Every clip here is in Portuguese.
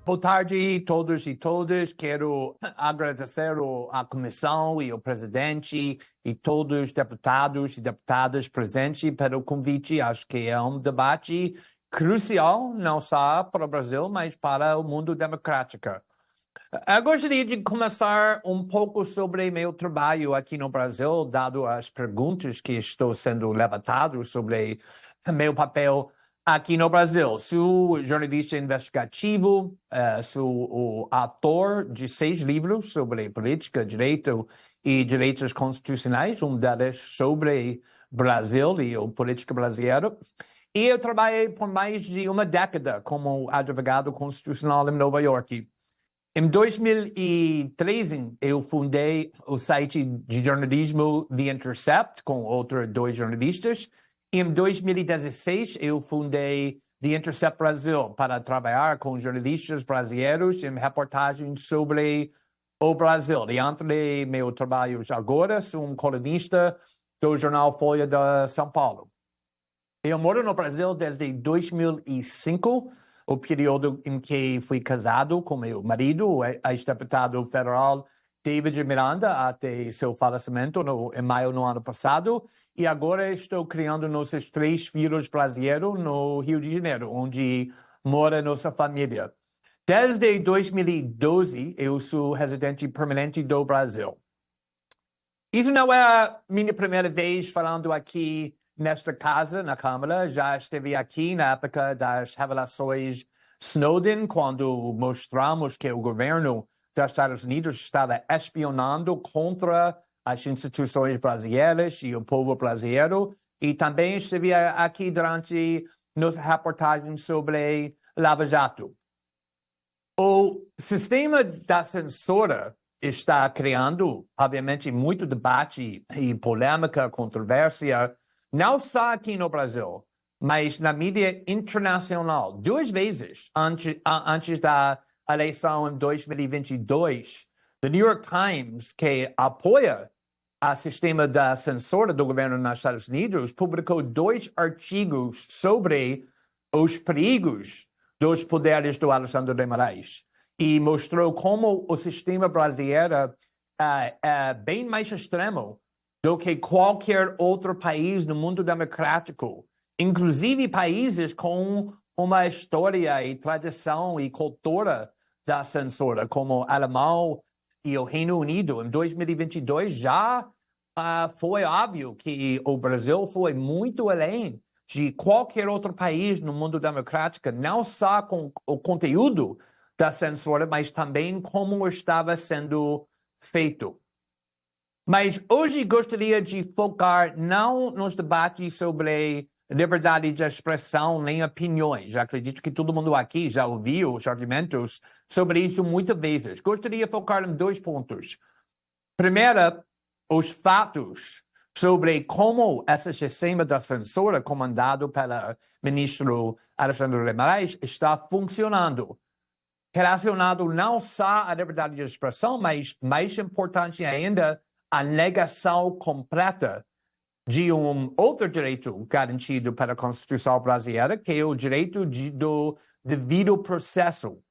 Boa tarde, todos e todas. Quero agradecer à comissão e ao presidente e todos os deputados e deputadas presentes pelo convite. Acho que é um debate crucial, não só para o Brasil, mas para o mundo democrático. Eu gostaria de começar um pouco sobre meu trabalho aqui no Brasil, dado as perguntas que estão sendo levantadas sobre meu papel aqui no Brasil. Sou jornalista investigativo, sou o autor de 6 livros sobre política, direito e direitos constitucionais, um deles sobre Brasil e a política brasileira. E eu trabalhei por mais de uma década como advogado constitucional em Nova York. Em 2013, eu fundei o site de jornalismo The Intercept, com outros 2 jornalistas. Em 2016, eu fundei The Intercept Brasil para trabalhar com jornalistas brasileiros em reportagens sobre o Brasil. E entre meus trabalhos agora, sou um colunista do jornal Folha de São Paulo. Eu moro no Brasil desde 2005, o período em que fui casado com meu marido, o ex-deputado federal David Miranda, até seu falecimento em maio do ano passado. E agora estou criando nossos 3 filhos brasileiros no Rio de Janeiro, onde mora nossa família. Desde 2012, eu sou residente permanente do Brasil. Isso não é a minha primeira vez falando aqui nesta casa, na Câmara. Já esteve aqui na época das revelações Snowden, quando mostramos que o governo dos Estados Unidos estava espionando contra as instituições brasileiras e o povo brasileiro. E também esteve aqui durante nossa reportagem sobre Lava Jato. O sistema da censura está criando, obviamente, muito debate e polêmica, controvérsia, não só aqui no Brasil, mas na mídia internacional. 2 vezes antes da eleição em 2022, The New York Times, que apoia o sistema da censura do governo nos Estados Unidos, publicou 2 artigos sobre os perigos dos poderes do Alexandre de Moraes e mostrou como o sistema brasileiro é bem mais extremo do que qualquer outro país no mundo democrático, inclusive países com uma história e tradição e cultura da censura, como o Alemão e o Reino Unido. Em 2022 já foi óbvio que o Brasil foi muito além de qualquer outro país no mundo democrático, não só com o conteúdo da censura, mas também como estava sendo feito. Mas hoje gostaria de focar não nos debates sobre liberdade de expressão nem opiniões. Acredito que todo mundo aqui já ouviu os argumentos sobre isso muitas vezes. Gostaria de focar em 2 pontos. Primeiro, os fatos sobre como esse sistema da censura comandado pelo ministro Alexandre de Moraes está funcionando, relacionado não só à liberdade de expressão, mas, mais importante ainda, a negação completa de um outro direito garantido pela Constituição brasileira, que é o direito do devido processo.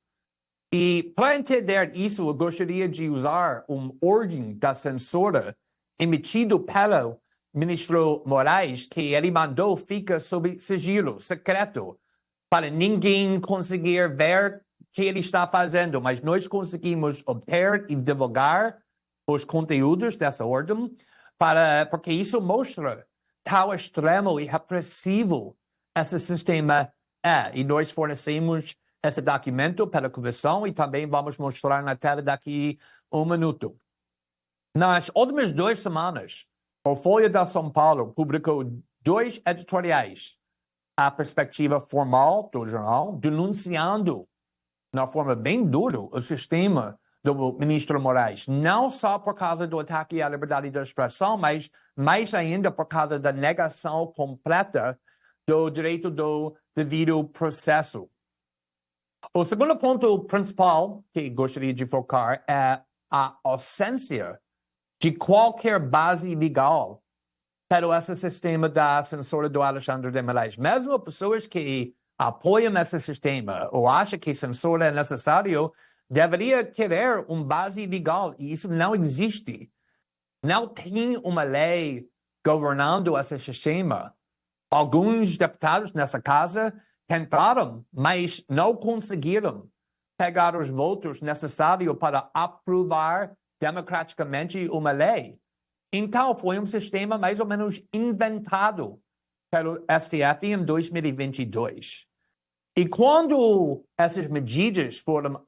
E para entender isso, eu gostaria de usar ordem da censura emitido pelo ministro Moraes, que ele mandou ficar sob sigilo, secreto, para ninguém conseguir ver o que ele está fazendo. Mas nós conseguimos obter e divulgar os conteúdos dessa ordem, porque isso mostra tal extremo e repressivo esse sistema é. E nós fornecemos esse documento pela comissão e também vamos mostrar na tela daqui um minuto. Nas últimas 2 semanas, o Folha de São Paulo publicou 2 editoriais, a perspectiva formal do jornal, denunciando, de forma bem dura, o sistema do ministro Moraes, não só por causa do ataque à liberdade de expressão, mas mais ainda por causa da negação completa do direito do devido processo. O segundo ponto principal que gostaria de focar é a ausência de qualquer base legal para esse sistema da censura do Alexandre de Moraes. Mesmo pessoas que apoiam esse sistema ou acham que censura é necessário, deveria querer uma base legal, e isso não existe. Não tem uma lei governando esse sistema. Alguns deputados nessa casa tentaram, mas não conseguiram pegar os votos necessários para aprovar democraticamente uma lei. Então, foi um sistema mais ou menos inventado pelo STF em 2022. E quando essas medidas foram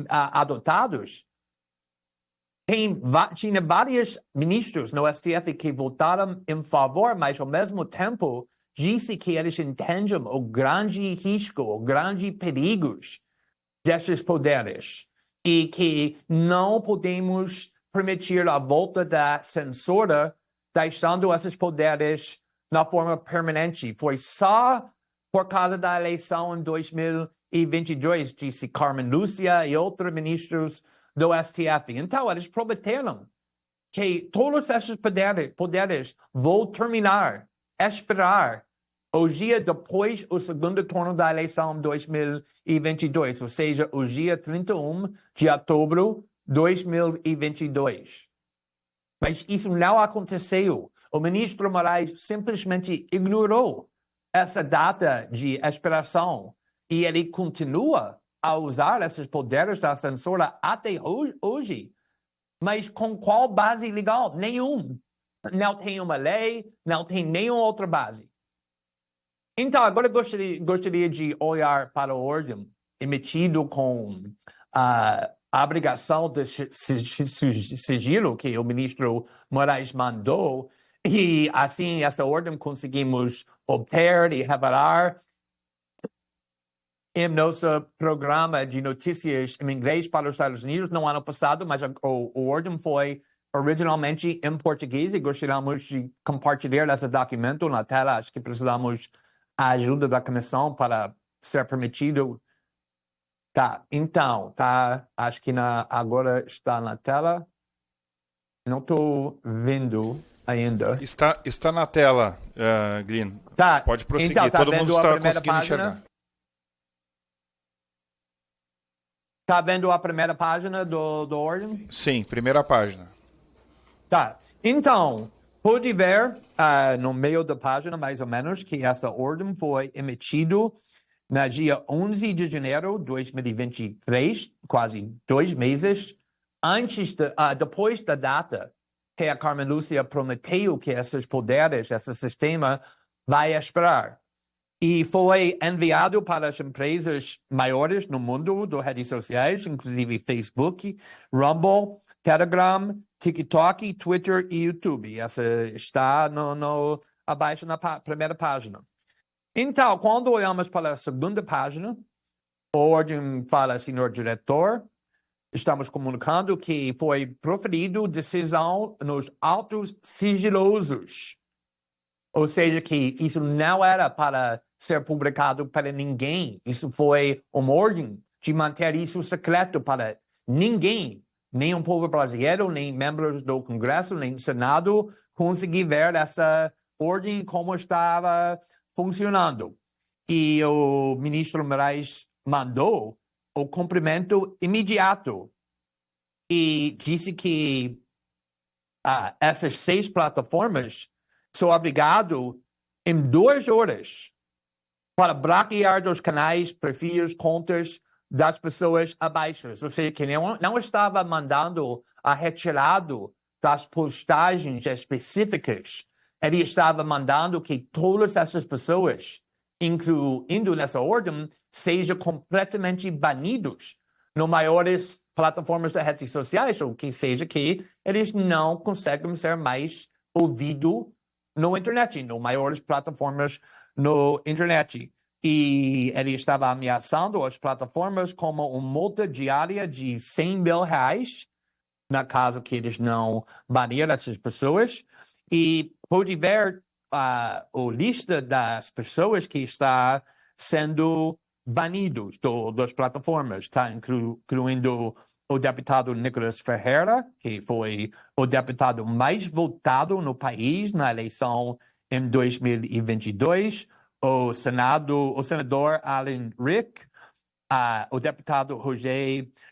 adotadas, tinha vários ministros no STF que votaram em favor, mas ao mesmo tempo disse que eles entendem o grande risco, o grande perigos desses poderes e que não podemos permitir a volta da censura, deixando esses poderes na forma permanente. Foi só por causa da eleição em 2022, disse Carmen Lúcia e outros ministros do STF. Então, eles prometeram que todos esses poderes vão terminar, esperar o dia depois do segundo turno da eleição de 2022, ou seja, o dia 31 de outubro de 2022. Mas isso não aconteceu. O ministro Moraes simplesmente ignorou essa data de expiração e ele continua a usar esses poderes da censura até hoje. Mas com qual base legal? Nenhum. Não tem uma lei, não tem nenhuma outra base. Então, agora gostaria de olhar para a ordem emitido com a obrigação de sigilo que o ministro Moraes mandou, e assim essa ordem conseguimos obter e revelar em nosso programa de notícias em inglês para os Estados Unidos no ano passado, mas a ordem foi originalmente em português e gostaríamos de compartilhar esse documento na tela. Acho que precisamos a ajuda da comissão para ser permitido. Tá, então, tá, acho que agora está na tela. Não estou vendo ainda. Está na tela, Glyn. Tá, pode prosseguir, então, todo mundo está conseguindo enxergar. Está vendo a primeira página do ordem? Sim, primeira página. Tá, então, pode ver no meio da página, mais ou menos, que essa ordem foi emitida no dia 11 de janeiro de 2023, quase 2 meses, depois da data que a Carmen Lúcia prometeu que esses poderes, esse sistema, vai expirar. E foi enviado para as empresas maiores no mundo das redes sociais, inclusive Facebook, Rumble, Telegram, TikTok, Twitter e YouTube. Essa está abaixo na primeira página. Então, quando olhamos para a segunda página, a ordem fala, senhor diretor, estamos comunicando que foi proferida decisão nos autos sigilosos. Ou seja, que isso não era para ser publicado para ninguém. Isso foi uma ordem de manter isso secreto para ninguém, nem o povo brasileiro, nem membros do Congresso, nem do Senado, conseguir ver essa ordem como estava funcionando. E o ministro Moraes mandou o cumprimento imediato e disse que essas 6 plataformas são obrigadas em 2 horas para bloquear dos canais, perfis, contas das pessoas abaixo. Ou seja, que não estava mandando a retirado das postagens específicas. Ele estava mandando que todas essas pessoas, incluindo nessa ordem, sejam completamente banidos nas maiores plataformas de redes sociais, ou que seja que eles não conseguem ser mais ouvidos no internet, nas maiores plataformas no internet. E ele estava ameaçando as plataformas como uma multa diária de R$100 mil, na caso que eles não banirem essas pessoas. E pode ver a lista das pessoas que está sendo banidos das plataformas. Está incluindo o deputado Nicolas Ferreira, que foi o deputado mais votado no país na eleição em 2022, o senador Alan Rick, o deputado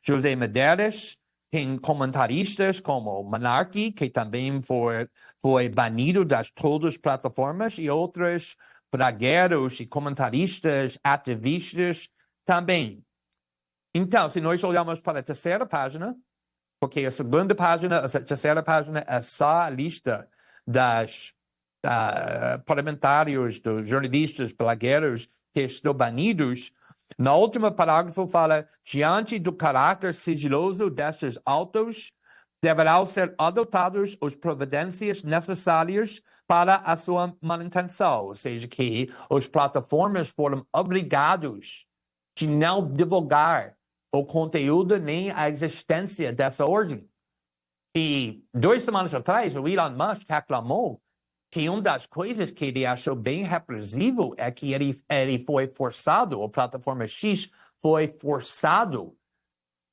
José Medeiros, tem comentaristas como Monarque, que também foi banido das todas as plataformas, e outros blogueiros e comentaristas, ativistas também. Então, se nós olharmos para a terceira página, porque a terceira página é só a lista das parlamentários, dos jornalistas, blogueiros que estão banidos. No último parágrafo fala, diante do caráter sigiloso destes autos, deverão ser adotados as providências necessárias para a sua manutenção, ou seja, que as plataformas foram obrigados de não divulgar o conteúdo nem a existência dessa ordem. E 2 semanas atrás, o Elon Musk reclamou que uma das coisas que ele achou bem repressivo é que ele foi forçado, a plataforma X foi forçado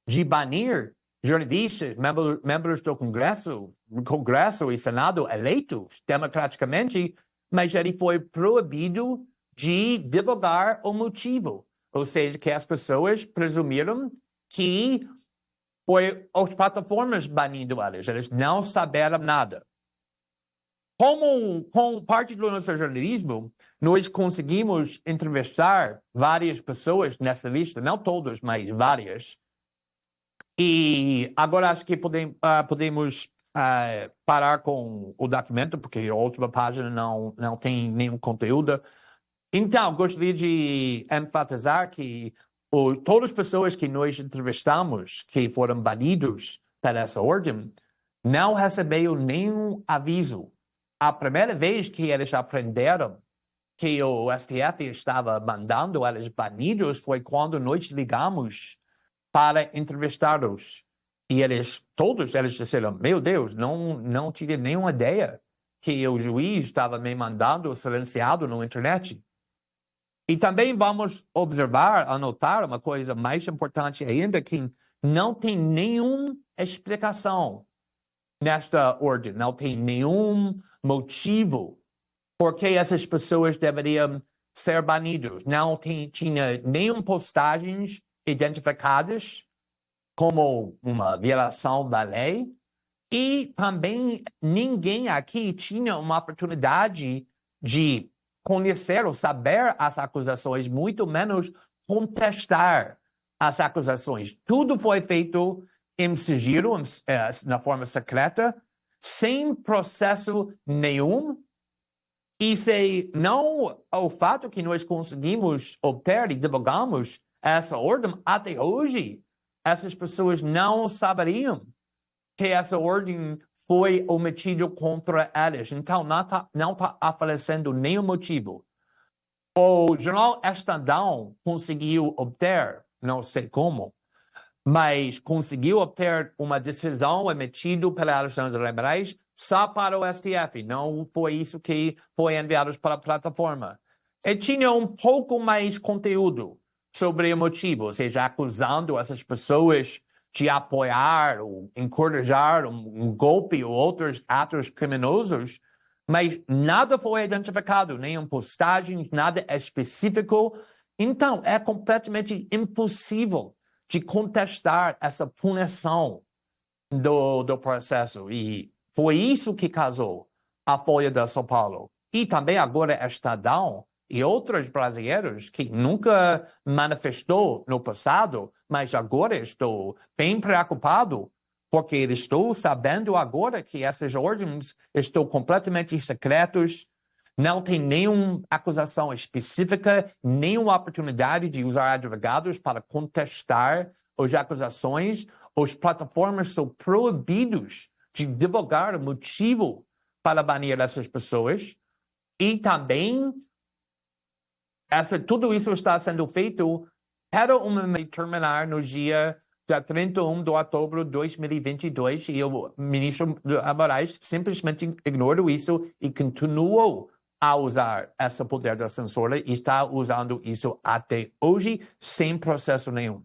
de banir jornalistas, membros do Congresso e Senado eleitos democraticamente, mas ele foi proibido de divulgar o motivo. Ou seja, que as pessoas presumiram que foi as plataformas banindo eles não saberam nada. Com parte do nosso jornalismo, nós conseguimos entrevistar várias pessoas nessa lista, não todas, mas várias. E agora acho que podemos parar com o documento, porque a última página não tem nenhum conteúdo. Então, gostaria de enfatizar que todas as pessoas que nós entrevistamos, que foram banidos por essa ordem, não receberam nenhum aviso. A primeira vez que eles aprenderam que o STF estava mandando eles banidos foi quando nós ligamos para entrevistá-los. E todos eles disseram, meu Deus, não tinha nenhuma ideia que o juiz estava me mandando silenciado na internet. E também vamos anotar uma coisa mais importante ainda, que não tem nenhuma explicação nesta ordem, não tem nenhum motivo por que essas pessoas deveriam ser banidas. Não tinha nenhuma postagens identificadas como uma violação da lei e também ninguém aqui tinha uma oportunidade de conhecer ou saber as acusações, muito menos contestar as acusações. Tudo foi feito em sigilo, na forma secreta, sem processo nenhum. E se não o fato que nós conseguimos obter e divulgamos essa ordem, até hoje, essas pessoas não saberiam que essa ordem foi omitida contra eles. Então, não está aparecendo nenhum motivo. O jornal Estadão conseguiu obter, não sei como, mas conseguiu obter uma decisão emitida pela Alexandre de Moraes só para o STF. Não foi isso que foi enviado para a plataforma. E tinha um pouco mais conteúdo sobre o motivo, ou seja, acusando essas pessoas de apoiar ou encorajar um golpe ou outros atos criminosos, mas nada foi identificado, nenhuma postagem, nada específico. Então, é completamente impossível de contestar essa punição do processo. E foi isso que causou a Folha de São Paulo. E também agora Estadão e outros brasileiros que nunca manifestou no passado, mas agora estou bem preocupado porque estou sabendo agora que essas ordens estão completamente secretas, não tem nenhuma acusação específica, nenhuma oportunidade de usar advogados para contestar as acusações. As plataformas são proibidas de divulgar o motivo para banir essas pessoas. E também, tudo isso está sendo feito para terminar no dia 31 de outubro de 2022 e o ministro Moraes simplesmente ignorou isso e continuou a usar esse poder da censura e está usando isso até hoje sem processo nenhum.